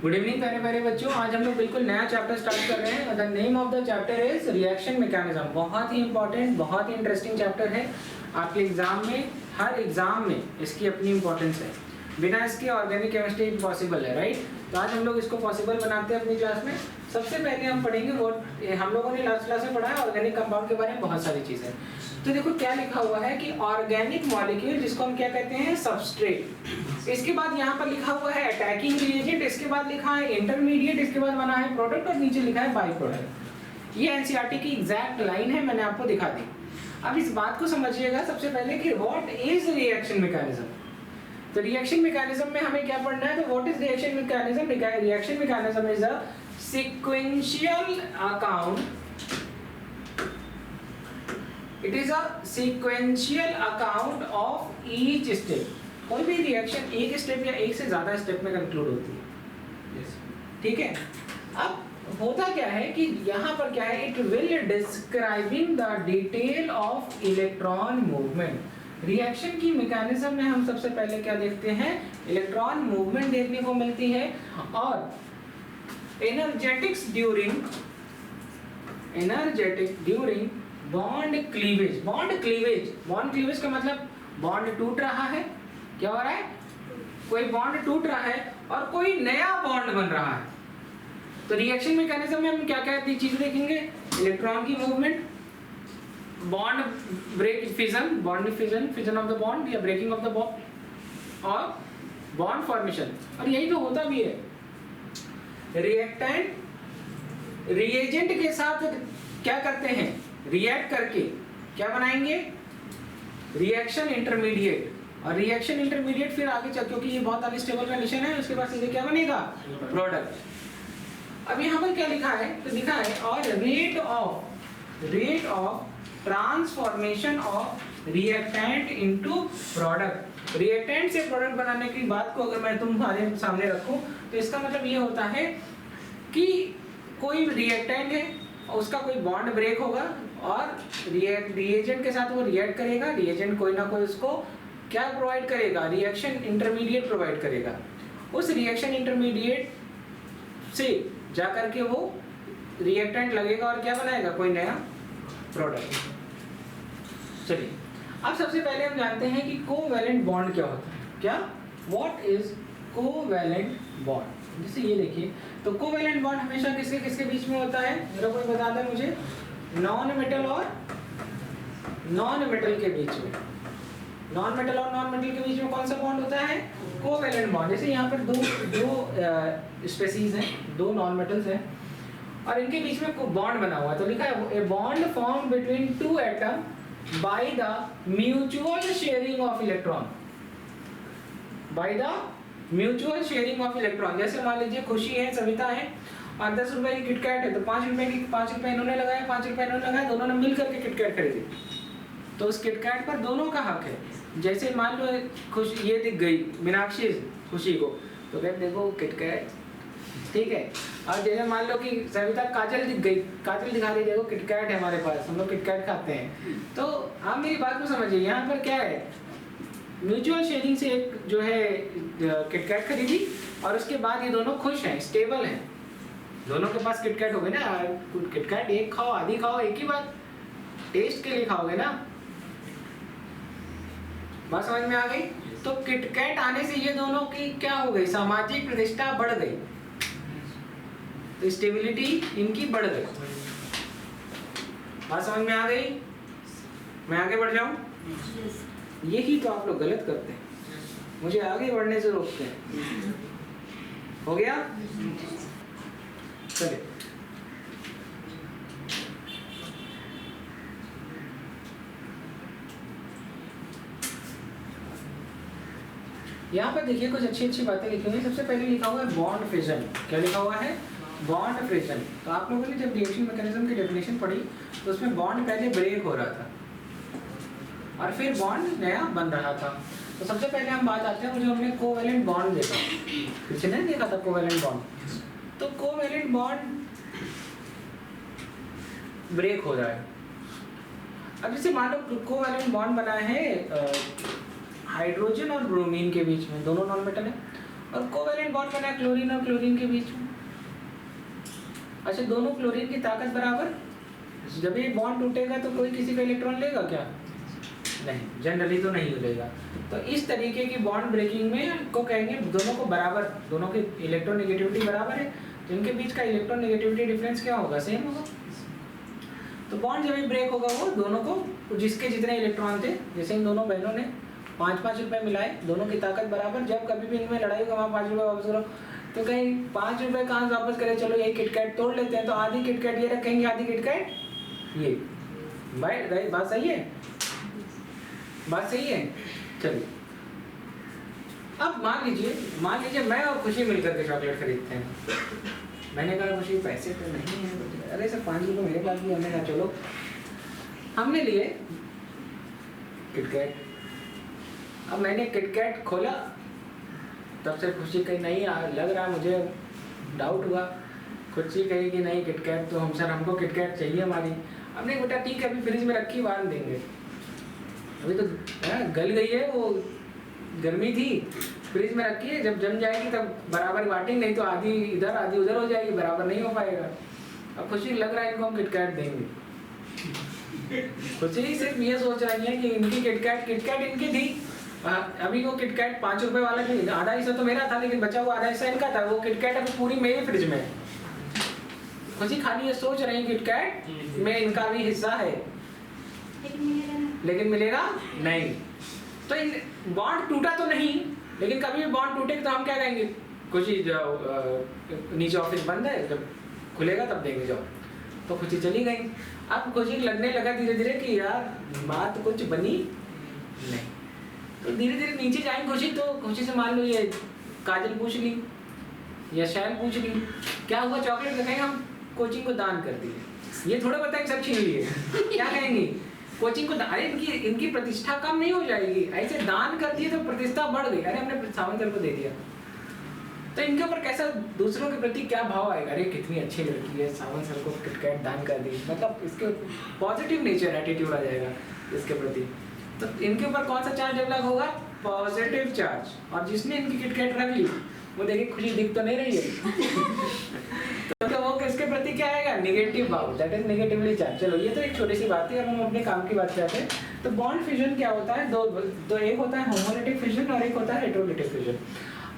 Good evening प्यारे प्यारे बच्चों। आज हम लोग बिल्कुल नया चैप्टर स्टार्ट कर रहे हैं। The name of the chapter is reaction mechanism. बहुत ही इंपॉर्टेंट, बहुत ही इंटरेस्टिंग चैप्टर है। आपके एग्जाम में, हर एग्जाम में इसकी अपनी इंपॉर्टेंस है। बिना इसके ऑर्गेनिक केमिस्ट्री इम्पॉसिबल है, राइट। तो आज हम लोग इसको पॉसिबल बनाते हैं अपनी क्लास में। सबसे पहले हम पढ़ेंगे वो हम लोगों ने लास्ट क्लास में पढ़ा है ऑर्गेनिक कंपाउंड के बारे में बहुत सारी चीज़ें। तो देखो क्या लिखा हुआ है कि ऑर्गेनिक मॉलिक्यूल, जिसको हम क्या कहते हैं, सबस्ट्रेट। इसके बाद यहाँ पर लिखा हुआ है अटैकिंग रिएजेंट, इसके बाद लिखा है इंटरमीडिएट, इसके बाद बना है प्रोडक्ट और नीचे लिखा है बाई प्रोडक्ट। ये एनसीईआरटी की एग्जैक्ट लाइन है, मैंने आपको दिखा दी। अब इस बात को समझिएगा सबसे पहले कि व्हाट इज रिएक्शन मैकेनिज्म। तो रिएक्शन मैकेनिज्म में हमें क्या पढ़ना है, तो what is reaction mechanism. Reaction mechanism is a sequential account, it is a sequential account of each step. कोई भी रिएक्शन एक स्टेप या एक से ज्यादा स्टेप में कंक्लूड होती है, ठीक है। अब होता क्या है कि यहाँ पर क्या है, it will describing the detail of electron movement. Reaction की मैकेनिज्म में हम सबसे पहले क्या देखते हैं, इलेक्ट्रॉन मूवमेंट देखने को मिलती है। और energetic during bond cleavage. Bond cleavage का मतलब बॉन्ड टूट रहा है, क्या हो रहा है, कोई बॉन्ड टूट रहा है और कोई नया बॉन्ड बन रहा है। तो रिएक्शन मैकेनिज्म में हम क्या क्या चीजें देखेंगे, इलेक्ट्रॉन की movement, bond break, fission of the bond या ब्रेकिंग ऑफ द बॉन्ड, और बॉन्ड फॉर्मेशन। और यही तो होता भी है। रिएक्टेंट रिएजेंट के साथ क्या करते हैं, रिएक्ट करके क्या बनाएंगे, रिएक्शन इंटरमीडिएट। और रिएक्शन इंटरमीडिएट फिर आगे चल, क्योंकि ये बहुत अनस्टेबल कंडीशन है, उसके बाद सीधे क्या बनेगा, प्रोडक्ट। अब यहाँ पर क्या लिखा है, तो लिखा है और rate of transformation of reactant into product. Reactant से प्रोडक्ट बनाने की बात को अगर मैं तुम्हारे सामने रखूं तो इसका मतलब ये होता है कि कोई रिएक्टेंट है, उसका कोई बॉन्ड ब्रेक होगा और रिएजेंट के साथ वो रिएक्ट करेगा। रिएजेंट कोई ना कोई उसको क्या प्रोवाइड करेगा, रिएक्शन इंटरमीडिएट प्रोवाइड करेगा। उस रिएक्शन इंटरमीडिएट से जाकर के वो रिएक्टेंट लगेगा और क्या बनाएगा, कोई नया प्रोडक्ट। चलिए अब सबसे पहले हम जानते हैं कि कोवैलेंट बॉन्ड क्या होता है। क्या, व्हाट इज कोवैलेंट बॉन्ड। जैसे ये देखिए, तो कोवैलेंट बॉन्ड हमेशा किसके किसके बीच में होता है, मेरा कोई बता दे मुझे, नॉन मेटल और नॉन मेटल के बीच में। नॉन मेटल और नॉन मेटल के बीच में कौन सा बॉन्ड होता है, कोवैलेंट बॉन्ड। जैसे यहाँ पर दो स्पेसीज हैं, दो नॉन मेटल्स हैं और इनके बीच में बॉन्ड बना हुआ है। तो लिखा है a bond form between two atom by the mutual sharing of electron. By the mutual sharing of electron. जैसे मान लीजिए खुशी है, सविता है और 10 रुपए की किटकैट है, तो 5 रुपए इन्होंने लगाए, 5 रुपए इन्होंने लगाए, दोनों ने मिलकर के किटकैट खरीदी। तो उस किटकैट पर दोनों का हक है। जैसे मान लो खुशी ये दिख गई मीनाक्षी खुशी को, तो कहते देखो किटकैट, ठीक है। और जैसे मान लो कि सविता काजल दिख गई, काजल दिखा रही, देखो किटकैट है हमारे पास, हम लोग किटकैट खाते हैं। तो आप मेरी बात को समझिए, यहाँ पर क्या है, म्यूचुअल शेयरिंग से एक जो है किटकैट खरीदी और उसके बाद ये दोनों खुश हैं, स्टेबल हैं, दोनों के पास किटकैट हो गए ना। किटकैट एक खाओ आधी खाओ, एक ही बात, टेस्ट के लिए खाओगे ना। बात समझ में आ गई। तो किटकैट आने से ये दोनों की क्या हो गई, सामाजिक प्रतिष्ठा बढ़ गई, तो स्टेबिलिटी इनकी बढ़ गई। बात समझ में आ गई, मैं आगे बढ़ जाऊं। यही तो आप लोग गलत करते हैं, मुझे आगे बढ़ने से रोकते हैं। हो गया, चलिए यहाँ पर देखिए कुछ अच्छी अच्छी बातें लिखी हुई। सबसे पहले लिखा हुआ है बॉन्ड फिजन। क्या लिखा हुआ है, बॉन्ड फिजन। तो आप लोगों ने जब रिएक्शन मैकेनिज्म की डेफिनेशन पढ़ी तो उसमें बॉन्ड पहले ब्रेक हो रहा था और फिर बॉन्ड नया बन रहा था। तो सबसे पहले हम बात आते हैं, जो हमने कोवैलेंट बॉन्ड देखा, किसने देखा था कोवैलेंट बॉन्ड। तो कोवैलेंट बॉन्ड ब्रेक हो रहा है। अब जैसे मान लो कोवैलेंट बॉन्ड बना है हाइड्रोजन और ब्रोमीन के बीच में, दोनों नॉन मेटल है, और कोवेलेंट बॉन्ड बना क्लोरीन और क्लोरीन के बीच में। अच्छा, दोनों क्लोरीन की ताकत बराबर, जब ये बॉन्ड टूटेगा तो कोई किसी का इलेक्ट्रॉन लेगा क्या? नहीं, जनरली तो नहीं लेगा। तो इस तरीके की बॉन्ड ब्रेकिंग में को कहेंगे दोनों को बराबर, दोनों की इलेक्ट्रोनेगेटिविटी बराबर है, तो इनके बीच का इलेक्ट्रोनेगेटिविटी डिफरेंस क्या होगा? सेम होगा। तो बॉन्ड जब भी ब्रेक होगा वो दोनों को जिसके जितने इलेक्ट्रॉन थे, जैसे इन दोनों बहनों ने 5-5 रुपए मिलाए, दोनों की ताकत बराबर, जब कभी भी इनमें लड़ाई होगा वहाँ 5 रुपए वापस करो, तो कहीं 5 रुपए कहाँ से वापस करें, चलो ये किटकैट तोड़ लेते हैं, तो आधी किटकैट ये रखेंगे, आधी किटकैट ये। भाई बात सही है? बात सही है? चलिए, अब मान लीजिए मैं और खुशी मिलकर के चॉकलेट खरीदते हैं। मैंने कहा खुशी पैसे तो नहीं है, अरे सर 5 रुपये मेरे पास भी, हमने कहा चलो हमने लिए किटकैट। अब मैंने किटकैट खोला, तब से खुशी कही नहीं लग रहा, मुझे डाउट हुआ। खुशी कही कि नहीं किटकैट तो हमको किटकैट चाहिए हमारी। हमने बेटा ठीक है अभी फ्रिज में रखी, बांध देंगे, अभी तो गल गई है, वो गर्मी थी, फ्रिज में रखी है, जब जम जाएगी तब बराबर बांटेंगे, नहीं तो आधी इधर आधी उधर हो जाएगी, बराबर नहीं हो पाएगा। अब खुशी लग रहा है इनको हम किटकैट देंगे। खुशी सिर्फ ये सोच रही है कि इनकी किटकैट इनकी थी, अभी वो किटकैट 5 रुपए वाला नहीं, आधा हिस्सा तो मेरा था, लेकिन बचा हुआ आधा हिस्सा इनका था, वो किटकैट अभी पूरी मेरे फ्रिज में। खुशी खाली ये सोच रही है किटकैट में इनका भी हिस्सा है, लेकिन मिलेगा नहीं। तो बॉन्ड टूटा तो नहीं, लेकिन कभी भी बॉन्ड टूटे तो हम क्या कहेंगे, खुशी जाओ नीचे ऑफिस बंद है, जब खुलेगा तब देंगे जाओ। तो खुशी चली गई। अब खुशी लगने लगा धीरे धीरे कि यार बात कुछ बनी नहीं, तो धीरे धीरे नीचे जाएंगे खुशी, तो खुशी से मान लो ये काजल पूछ ली या शैल पूछ ली, क्या हुआ चॉकलेट, कहेंगे हम कोचिंग को दान कर दिए। ये थोड़ा बताएं सब छीन लिए, क्या कहेंगे कोचिंग को, अरे इनकी प्रतिष्ठा कम नहीं हो जाएगी, ऐसे दान कर दिए तो प्रतिष्ठा बढ़ गई, अरे हमने सावंत सर को दे दिया। तो इनके ऊपर कैसा दूसरों के प्रति क्या भाव आएगा, अरे कितनी अच्छी लड़की है, सावंत सर को किटकैट दान कर दी, मतलब इसके पॉजिटिव नेचर एटीट्यूड आ जाएगा इसके प्रति। तो इनके ऊपर कौन सा चार्ज डेवलप होगा? Positive charge. और जिसने इनकी किटकैट रख ली वो देखिए खुशी दिख तो नहीं रही है तो वो किसके प्रति क्या आएगा? नेगेटिव भाव, दैट इज नेगेटिवली चार्ज। चलो ये तो एक छोटी सी बात है। अब हम अपने काम की बात करते हैं। तो बॉन्ड फिजन क्या होता है? दो एक होता है होमोलिटिक फिजन और एक होता है हेटेरोलिटिक फिजन।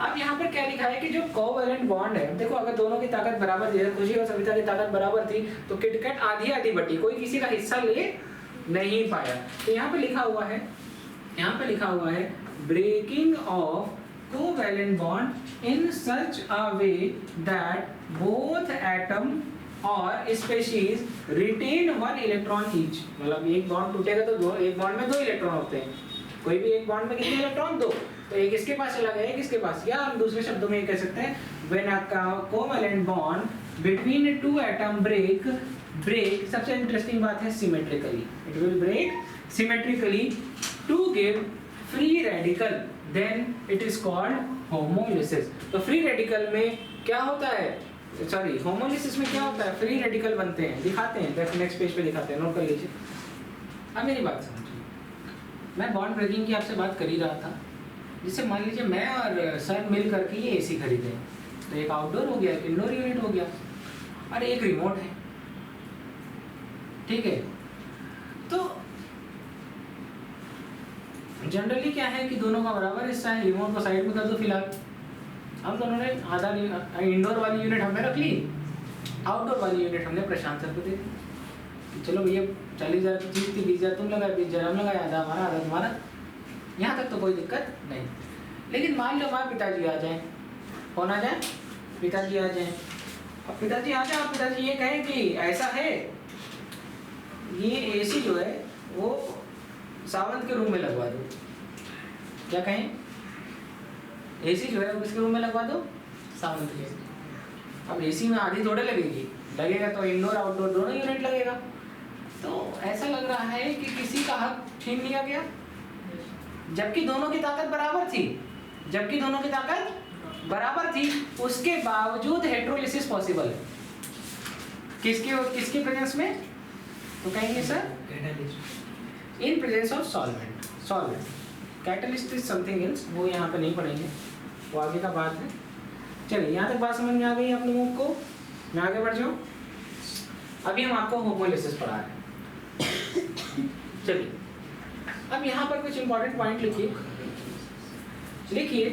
अब यहाँ पर क्या लिखा है कि जो कोवैलेंट बॉन्ड है, देखो अगर दोनों की ताकत बराबर थी, खुशी और सविता की ताकत बराबर थी, तो किटकैट आधी आधी बटी, कोई किसी का हिस्सा ले नहीं पाया। तो यहाँ पे लिखा हुआ है breaking of covalent bond in such a way that both atom और species retain one electron each। मतलब एक बॉन्ड टूटेगा तो एक बॉन्ड में 2 इलेक्ट्रॉन होते हैं। कोई भी एक बॉन्ड में कितने इलेक्ट्रॉन? 2। तो एक इसके पास चला गया, एक इसके पास, या हम दूसरे शब्दों में ये कह सकते हैं when a covalent bond between two atom break सबसे इंटरेस्टिंग बात है symmetrically, it will break symmetrically to give free radical, then it is called homolysis। तो फ्री रेडिकल में क्या होता है, सॉरी होमोलिसिस में क्या होता है? फ्री रेडिकल बनते हैं, दिखाते हैं, नेक्स्ट पेज पे दिखाते हैं, नोट कर लीजिए। अब मेरी बात समझिए, मैं बॉन्ड ब्रेकिंग की आपसे बात कर ही रहा था। जिससे मान लीजिए मैं और सर मिल करके ये एसी खरीदे, तो एक आउटडोर हो गया, एक इंडोर यूनिट हो गया, और एक रिमोट है, ठीक है। तो जनरली क्या है कि दोनों का बराबर हिस्सा है, रिमोट को साइड में कर दो फिलहाल। हम दोनों ने आधा इंडोर वाली यूनिट हमने रख ली, आउटडोर वाली यूनिट हमने प्रशांत सर को दे दी। चलो भैया 40,000 की चीज़ थी, 20,000 तुम लगाए, 20,000 हम लगाए, आधा हमारा आधा तुम्हारा, यहाँ तक तो कोई दिक्कत नहीं। लेकिन मान लो हमारे पिताजी आ जाए, कौन आ जाए? पिताजी आ जाए। अब पिताजी आ जाए और पिताजी ये कहें कि ऐसा है, ये एसी जो है वो सावंत के रूम में लगवा दो। क्या कहें? एसी जो है वो किसके रूम में लगवा दो? सावंत के। अब एसी में आधी थोड़े लगेगी, लगेगा तो इंडोर आउटडोर दोनों यूनिट लगेगा। तो ऐसा लग रहा है कि किसी का हक छीन लिया गया, जबकि दोनों की ताकत बराबर थी, उसके बावजूद हेटेरोलिसिस पॉसिबल है। किसके प्रेजेंस में? तो कहेंगे sir in presence of solvent. Catalyst is something else, वो यहाँ पे नहीं पढ़ेंगे। वो आगे का बात है। चलिए यहाँ तक बात समझ में आ गई आप लोगों को, मैं आगे बढ़ जाऊँ। अभी हम आपको होमोलिसिस पढ़ा रहे हैं। चलिए अब यहाँ पर कुछ इंपॉर्टेंट पॉइंट लिखिए।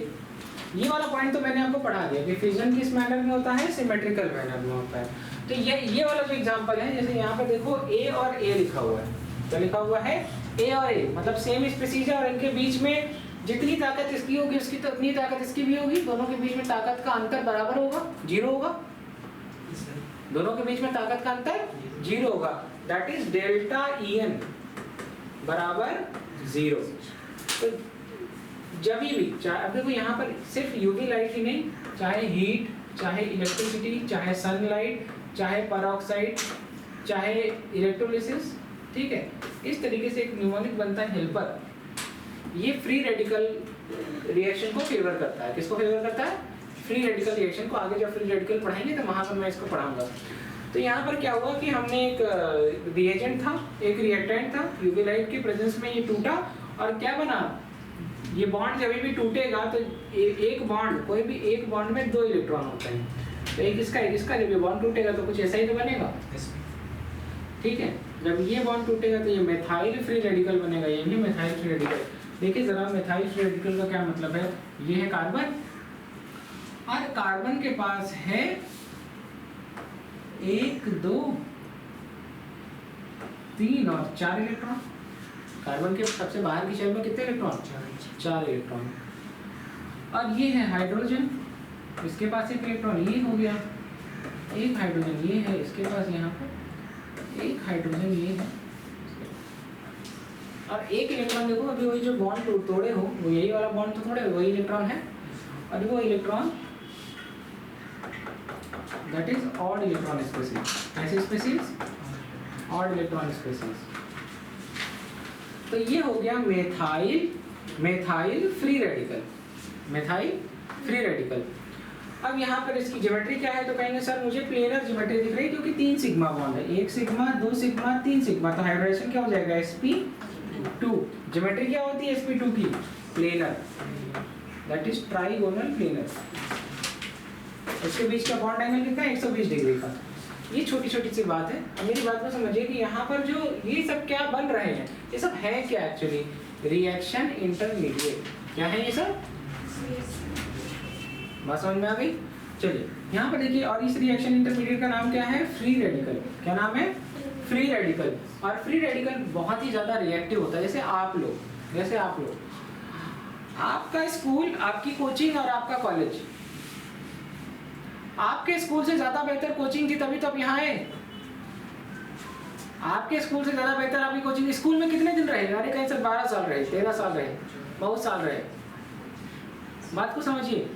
ये वाला पॉइंट तो मैंने आपको पढ़ा दिया कि फिजन किस मैनर में होता है, सिमेट्रिकल मैनर में होता है। तो ये वाला जो एग्जांपल है, जैसे यहाँ पर देखो ए और ए लिखा हुआ है, क्या लिखा हुआ है, ए और ए, मतलब सेम स्पीसीज है और इनके बीच में जितनी ताकत इसकी होगी उसकी तो उतनी ताकत इसकी भी होगी। दोनों के बीच में ताकत का अंतर बराबर होगा, 0 होगा। दोनों के बीच में ताकत का अंतर 0 होगा, दैट इज डेल्टा EN बराबर 0। तो जब भी चाहे, अब देखो यहाँ पर सिर्फ यूवी लाइट ही नहीं, चाहे हीट, चाहे इलेक्ट्रिसिटी, चाहे सनलाइट, चाहे पेरोक्साइड, चाहे इलेक्ट्रोलिसिस, ठीक है, इस तरीके से एक न्यूमोनिक बनता है हेल्पर। ये फ्री रेडिकल रिएक्शन को फेवर करता है। किसको फेवर करता है? फ्री रेडिकल रिएक्शन को। आगे जब फ्री रेडिकल पढ़ाएंगे तो वहां पर मैं इसको पढ़ाऊंगा। तो यहाँ पर क्या हुआ कि हमने एक रिएजेंट था, एक रिएक्टेंट था, यूवी लाइट की प्रेजेंस में ये टूटा और क्या बना, ये बॉन्ड जब भी टूटेगा तो एक बॉन्ड, कोई भी एक बॉन्ड में 2 इलेक्ट्रॉन होते हैं, तो एक इसका जब ये बॉन्ड टूटेगा तो कुछ ऐसा ही तो बनेगा, ठीक है। जब ये बॉन्ड टूटेगा तो ये मेथाइल फ्री रेडिकल बनेगा, ये नहीं मेथाइल फ्री रेडिकल। देखिए जरा मेथाइल फ्री रेडिकल का क्या मतलब है, ये है कार्बन और कार्बन के पास है 1 2 3 और 4 इलेक्ट्रॉन। कार्बन के सबसे बाहर की शेल में कितने इलेक्ट्रॉन? 4 इलेक्ट्रॉन। और ये है हाइड्रोजन, इसके पास 1 इलेक्ट्रॉन, ये हो गया 1 हाइड्रोजन, ये है इसके पास यहाँ पर 1 हाइड्रोजन, ये है और 1 इलेक्ट्रॉन। देखो अभी वही जो बॉन्ड तोड़े हो वो यही वाला बॉन्ड तो तोड़े, वही इलेक्ट्रॉन है और वो electron that is odd electron species. कैसे स्पीसीज? Odd electron species. तो ये हो गया methyl free radical, methyl free radical. अब यहाँ पर इसकी ज्योमेट्री क्या है, तो कहेंगे सर मुझे प्लेनर ज्योमेट्री दिख रही है क्योंकि 3 सिग्मा बॉन्ड है, 1 सिग्मा 2 सिग्मा 3 सिग्मा, तो हाइड्रेशन क्या हो जाएगा, sp2। ज्योमेट्री क्या होती है sp2 की? Planar, that is trigonal planar. इसके बीच का बॉन्ड एंगल कितना है? 120 डिग्री का। ये छोटी छोटी सी बात है। अब मेरी बात को समझिए कि यहाँ पर जो ये सब क्या बन रहे हैं, ये सब है क्या एक्चुअली? Reaction intermediate. क्या है ये सब? बात समझ में आ गई? चलिए यहाँ पर देखिए, और इस रिएक्शन इंटरमीडिएट का नाम क्या है? Free radical. क्या नाम है? Free radical. और फ्री रेडिकल बहुत ही ज्यादा रिएक्टिव होता है। जैसे आप लोग, आपका स्कूल, आपकी कोचिंग और आपका कॉलेज, आपके स्कूल से ज्यादा बेहतर कोचिंग थी तभी तो आप यहाँ आए। आपके स्कूल से ज्यादा बेहतर आपकी कोचिंग। स्कूल में कितने दिन रहे? अरे कहीं से 12 साल रहे, 13 साल रहे, बहुत साल रहे। बात को समझिए।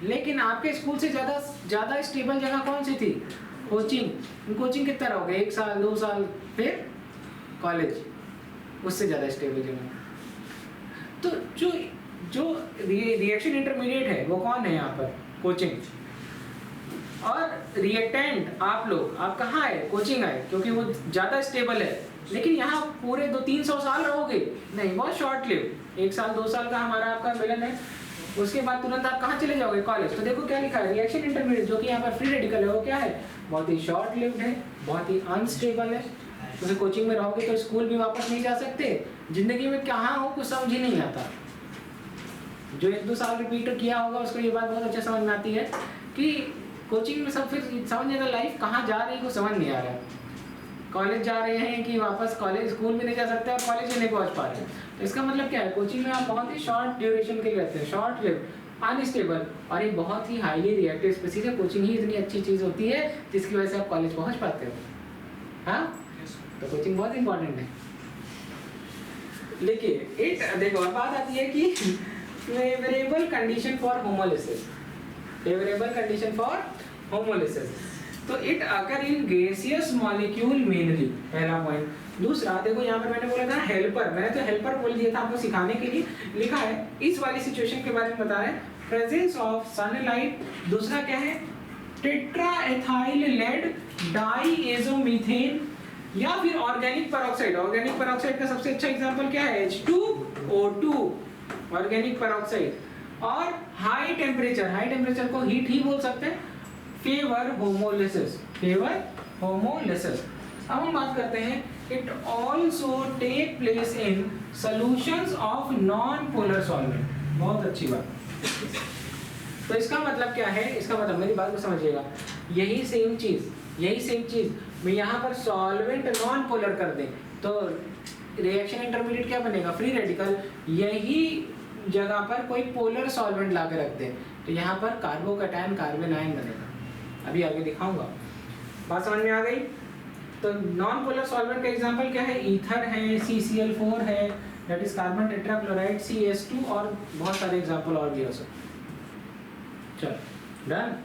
लेकिन आपके स्कूल से ज्यादा स्टेबल जगह कौन सी थी? कोचिंग। कोचिंग कितना रहोगे? 1 साल 2 साल, फिर कॉलेज, उससे ज्यादा स्टेबल जगह। तो जो रिएक्शन इंटरमीडिएट है वो कौन है यहाँ पर? कोचिंग। और रिएक्टेंट आप लोग, आप कहाँ आए? कोचिंग आए, क्योंकि वो ज्यादा स्टेबल है। लेकिन यहाँ पूरे 200-300 साल रहोगे नहीं, बहुत शॉर्ट लिव, 1 साल 2 साल का हमारा आपका मिलन है, उसके बाद तुरंत आप कहाँ चले जाओगे? कॉलेज। तो देखो क्या लिखा है, रिएक्शन इंटरमीडिएट, जो कि यहाँ पर फ्री रेडिकल है, वो क्या है? बहुत ही शॉर्ट लिव्ड है, बहुत ही अनस्टेबल है। तो कोचिंग में रहोगे तो स्कूल भी वापस नहीं जा सकते, जिंदगी में कहाँ हो कुछ समझ ही नहीं आता। जो 1-2 साल रिपीट किया होगा उसको ये बात बहुत अच्छा समझ में आती है कि कोचिंग में सब फिर समझ नहीं आता, लाइफ कहाँ जा रही है कुछ समझ नहीं आ रहा है। कॉलेज जा रहे हैं कि वापस कॉलेज, स्कूल भी नहीं जा सकते और कॉलेज भी नहीं पहुंच पा रहे। तो इसका मतलब क्या है? कोचिंग में आप बहुत ही शॉर्ट ड्यूरेशन के लिए रहते हैं, शॉर्ट लिव, अनस्टेबल, और ये बहुत ही हाईली रिएक्टिव स्पीसीज है। कोचिंग ही इतनी अच्छी चीज होती है जिसकी वजह से आप कॉलेज पहुंच पाते हो। हाँ, तो कोचिंग बहुत इंपॉर्टेंट है। देखिए देखो बात आती है कि favourable condition for homolysis, favourable condition for homolysis, तो it occur in gaseous molecule mainly, पहला पॉइंट। दूसरा देखो यहाँ पर मैंने बोला था हेल्पर, मैंने तो हेल्पर बोल दिया था आपको सिखाने के लिए, लिखा है इस वाली सिचुएशन के बारे में बता रहे हैं, प्रेजेंस ऑफ सनलाइट। दूसरा क्या है? टेट्राएथाइल लेड डाईएजोमीथेन, या फिर ऑर्गेनिक पेरोक्साइड। ऑर्गेनिक पेरोक्साइड का सबसे अच्छा एग्जांपल क्या है? H2O2, organic peroxide. और हाई टेम्परेचर को हीट ही बोल सकते हैं, फेवर होमोलिसिस, अब हम बात करते हैं it also take place in solutions of non polar solvent. बहुत अच्छी बात। तो इसका मतलब क्या है, इसका मतलब मेरी बात को समझिएगा, यही सेम चीज मैं यहाँ पर सॉल्वेंट नॉन पोलर कर दें तो रिएक्शन इंटरमीडिएट क्या बनेगा, फ्री रेडिकल। यही जगह पर कोई पोलर सॉल्वेंट ला के रख दें तो यहाँ पर कार्बोकैटायन कार्बन आयन बनेगा। अभी आगे दिखाऊंगा, बात समझ में आ गई। तो नॉन पोलर सॉल्वेंट का एग्जांपल क्या है, ईथर है, CCl4 है, that is carbon tetrachloride, CS2 और बहुत सारे एग्जांपल और भी हो सकते। चलो डन।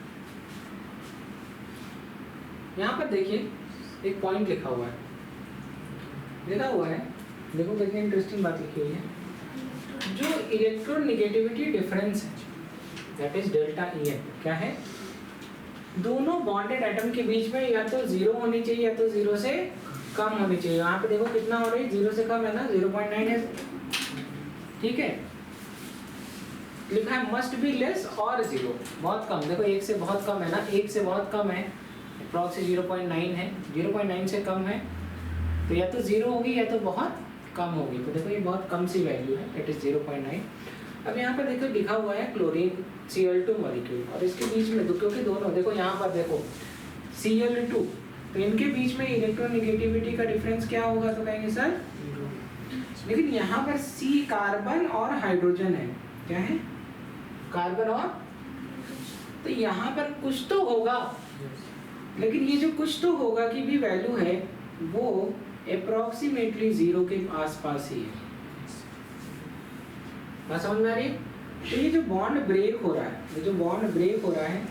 यहाँ पर देखिए एक पॉइंट लिखा हुआ है, देखो कितनी इंटरेस्टिंग बात लिखी हुई है। जो इलेक्ट्रोनेगेटिविटी डिफरेंस है दैट इज डेल्टा EN, क्या है, दोनों बॉन्डेड एटम के बीच में या तो 0 होनी चाहिए या तो 0 से कम होनी चाहिए। यहाँ पे देखो कितना हो रही है, 0 से कम है ना, 0.9 है, ठीक है। लिखा है मस्ट बी लेस और 0, बहुत कम, देखो 1 से बहुत कम है ना, 1 से बहुत कम है, अप्रॉक्स 0.9 है, 0.9 से कम है तो या तो 0 होगी या तो बहुत कम होगी। तो देखो ये बहुत कम सी वैल्यू है, इट इज 0.9। अब यहाँ पर देखो लिखा हुआ है क्लोरीन Cl2 मॉलिक्यूल और इसके बीच में क्योंकि दोनों देखो यहाँ पर देखो Cl2, तो इनके बीच में इलेक्ट्रोनेगेटिविटी का डिफरेंस क्या होगा, तो कहेंगे सर, लेकिन यहाँ पर C कार्बन और हाइड्रोजन है, क्या है, कार्बन और, तो यहाँ पर कुछ तो होगा, लेकिन ये जो कुछ तो होगा की भी वैल्यू है वो अप्रोक्सीमेटली 0 के आसपास ही है। बात समझ में आ रही है। तो ये जो बॉन्ड ब्रेक हो रहा है,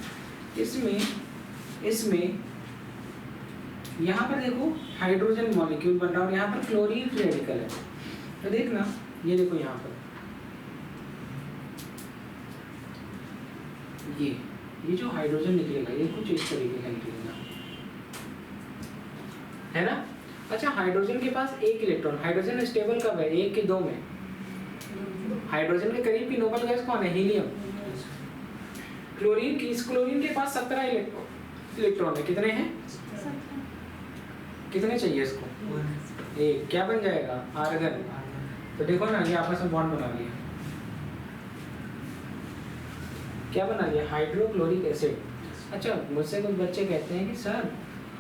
इसमें यहाँ पर देखो हाइड्रोजन मॉलिक्यूल बन रहा है और यहाँ पर क्लोरीन फ्री रेडिकल है। तो देखना, ये देखो यहाँ पर ये जो हाइड्रोजन निकलेगा ये कुछ इस तरीके का निकलेगा, है ना। अच्छा, हाइड्रोजन के पास एक इलेक्ट्रॉन, हाइड्रोजन स्टेबल कब है, 1 के 2 में। हाइड्रोजन के करीब की नोबल गैस कौन है, हीलियम। क्लोरीन के पास 17 इलेक्ट्रॉन है, कितने हैं, कितने चाहिए इसको, एक, क्या बन जाएगा, आर्गन। तो देखो ना ये आपस में बॉन्ड बना लिया, क्या बना लिया, हाइड्रोक्लोरिक एसिड। अच्छा, मुझसे कुछ बच्चे कहते हैं कि सर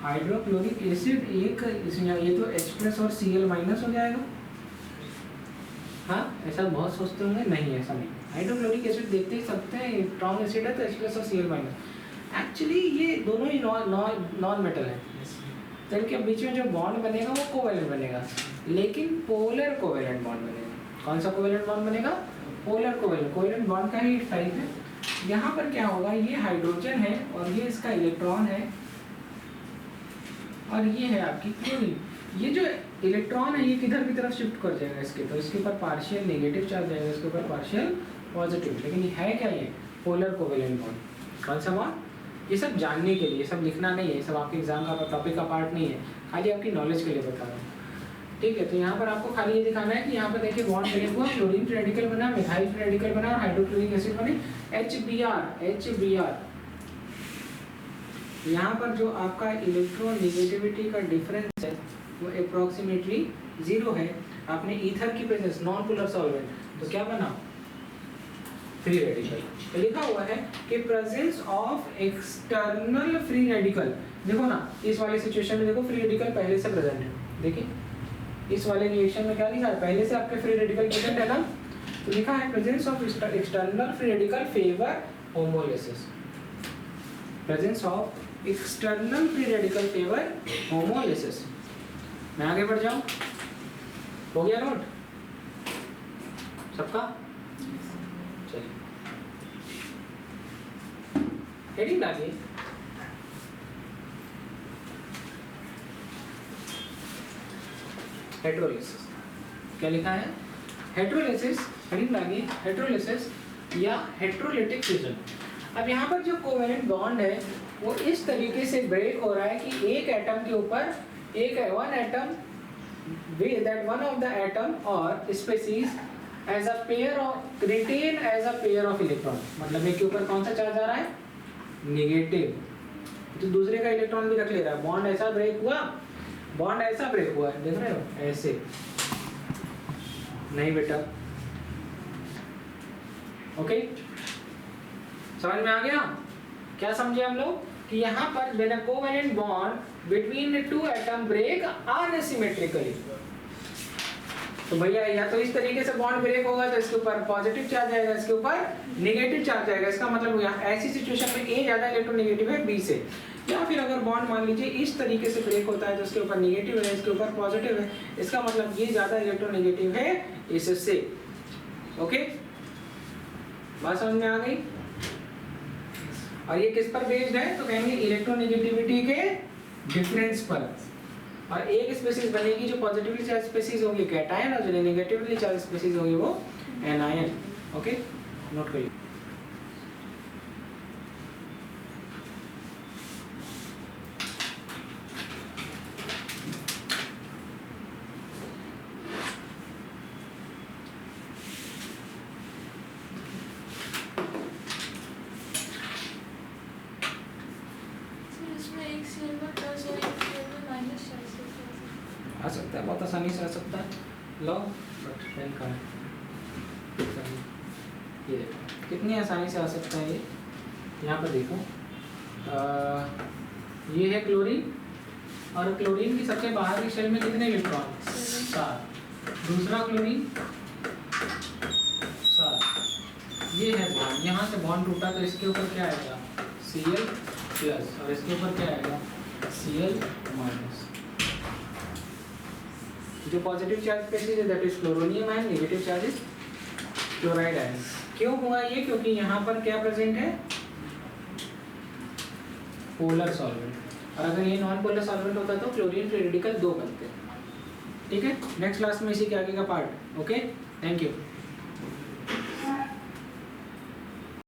हाइड्रोक्लोरिक एसिड एक इसमें ये तो H+ और Cl- हो जाएगा। हाँ, ऐसा बहुत सोचते होंगे, नहीं ऐसा नहीं। हाइड्रोक्लोरिक एसिड देखते ही सकते हैं स्ट्रॉन्ग एसिड है तो H+ और Cl-। एक्चुअली ये दोनों ही नॉन मेटल है, तो इनके बीच में जो बॉन्ड बनेगा वो कोवेलेंट बनेगा, लेकिन पोलर कोवेलेंट बॉन्ड बनेगा। कौन सा कोवेलेंट बॉन्ड बनेगा, पोलर कोवेलेंट बॉन्ड का ही टाइप है। यहाँ पर क्या होगा, ये हाइड्रोजन है और ये इसका इलेक्ट्रॉन है और ये है आपकी क्लोरीन। ये जो इलेक्ट्रॉन है ये किधर की तरफ शिफ्ट कर जाएगा इसके, तो इसके ऊपर पार्शियल नेगेटिव चार्ज आएगा, इसके ऊपर पार्शियल पॉजिटिव। लेकिन ये है क्या, ये पोलर कोवेलेंट बॉन्ड। कौन सा बॉन्ड, ये सब जानने के लिए, ये सब लिखना नहीं है, ये सब आपके एग्जाम का टॉपिक का पार्ट नहीं है, खाली आपकी नॉलेज के लिए बता रहा हूँ, ठीक है। तो यहाँ पर आपको खाली ये दिखाना है कि यहाँ पर देखिए बॉन्ड ब्रेक हुआ, क्लोरीन रेडिकल बना, मिथाइल रेडिकल बना और हाइड्रोक्लोरिक एसिड बने, HBr। यहाँ पर जो आपका इलेक्ट्रोनेगेटिविटी का डिफरेंस है वो अप्रोक्सीमेटली 0 है। आपने ईथर की प्रेजेंस, नॉन पोलर सॉल्वेंट, तो क्या बना, फ्री रेडिकल। तो लिखा हुआ है कि presence of external free radical. देखो ना इस वाले सिचुएशन में देखो फ्री रेडिकल पहले से प्रेजेंट है, देखिए इस वाले रिएक्शन में क्या लिखा है, पहले से आपके फ्री रेडिकल प्रेजेंट है ना। तो लिखा है presence of external free radical favour homolysis, presence of external free radical favour homolysis. मैं आगे बढ़ जाऊं, हो गया नोट सबका, चलिए हेडिंग डालिए, हेटेरोलिसिस। क्या लिखा है, हेटेरोलिसिस, हेडिंग डालिए, हेटेरोलिसिस या हेटेरोलिटिक फ्यूजन। अब यहाँ पर जो कोवेलेंट बॉन्ड है वो इस तरीके से ब्रेक हो रहा है कि एक एटम के ऊपर एक one atom, that one of the atom or species as a pair of retain as a pair of electron, मतलब एक के ऊपर कौन सा चार्ज आ रहा है, नेगेटिव, तो दूसरे का इलेक्ट्रॉन भी रख ले रहा है। बॉन्ड ऐसा ब्रेक हुआ, बॉन्ड ऐसा ब्रेक हुआ है, देख रहे हो ऐसे, नहीं बेटा, ओके समझ में आ गया? क्या समझे हम लोग कि यहाँ पर when a covalent bond between two atom break unsymmetrically, तो भैया या तो इस तरीके से बॉन्ड ब्रेक होगा तो इसके ऊपर पॉजिटिव चार्ज आएगा, इसके ऊपर नेगेटिव चार्ज आएगा। इसका मतलब यहाँ ऐसी सिचुएशन में ए ज्यादा इलेक्ट्रोनेगेटिव है बी से, या फिर अगर बॉन्ड मान लीजिए इस तरीके से ब्रेक होता है तो इसके ऊपर नेगेटिव है, इसके ऊपर पॉजिटिव है, इसका मतलब ये ज्यादा इलेक्ट्रोनेगेटिव है इससे। ओके बात समझ में आ गई? और ये किस पर बेस्ड है, तो कहेंगे इलेक्ट्रोनेगेटिविटी के डिफरेंस पर। और एक स्पीशीज बनेगी जो पॉजिटिवली चार्ज स्पीशीज होगी कैटायन, और जो नेगेटिवली चार्ज स्पीशीज होगी वो एनायन। ओके नोट करिए। आ सकता है, बहुत आसानी से आ सकता है, लो बट पेन का ये देखो कितनी आसानी से आ सकता है ये। यहाँ पर देखो ये है क्लोरीन, और क्लोरीन की सबसे बाहरी शेल में कितने इलेक्ट्रॉन, 7, दूसरा क्लोरीन 7, ये है बॉन्ड, यहाँ से बॉन्ड टूटा तो इसके ऊपर क्या आएगा Cl प्लस, और इसके ऊपर क्या आएगा Cl माइनस। जो पॉजिटिव चार्ज स्पीशीज है that is chloronium ion, negative charge is chloride ion. क्यों हुआ ये, क्योंकि यहाँ पर क्या प्रेजेंट है, पोलर सॉल्वेंट, और अगर ये नॉन पोलर सॉल्वेंट होता तो क्लोरीन फ्री रेडिकल 2 बनते। ठीक है, नेक्स्ट क्लास में इसी के आगे का पार्ट। Okay thank you.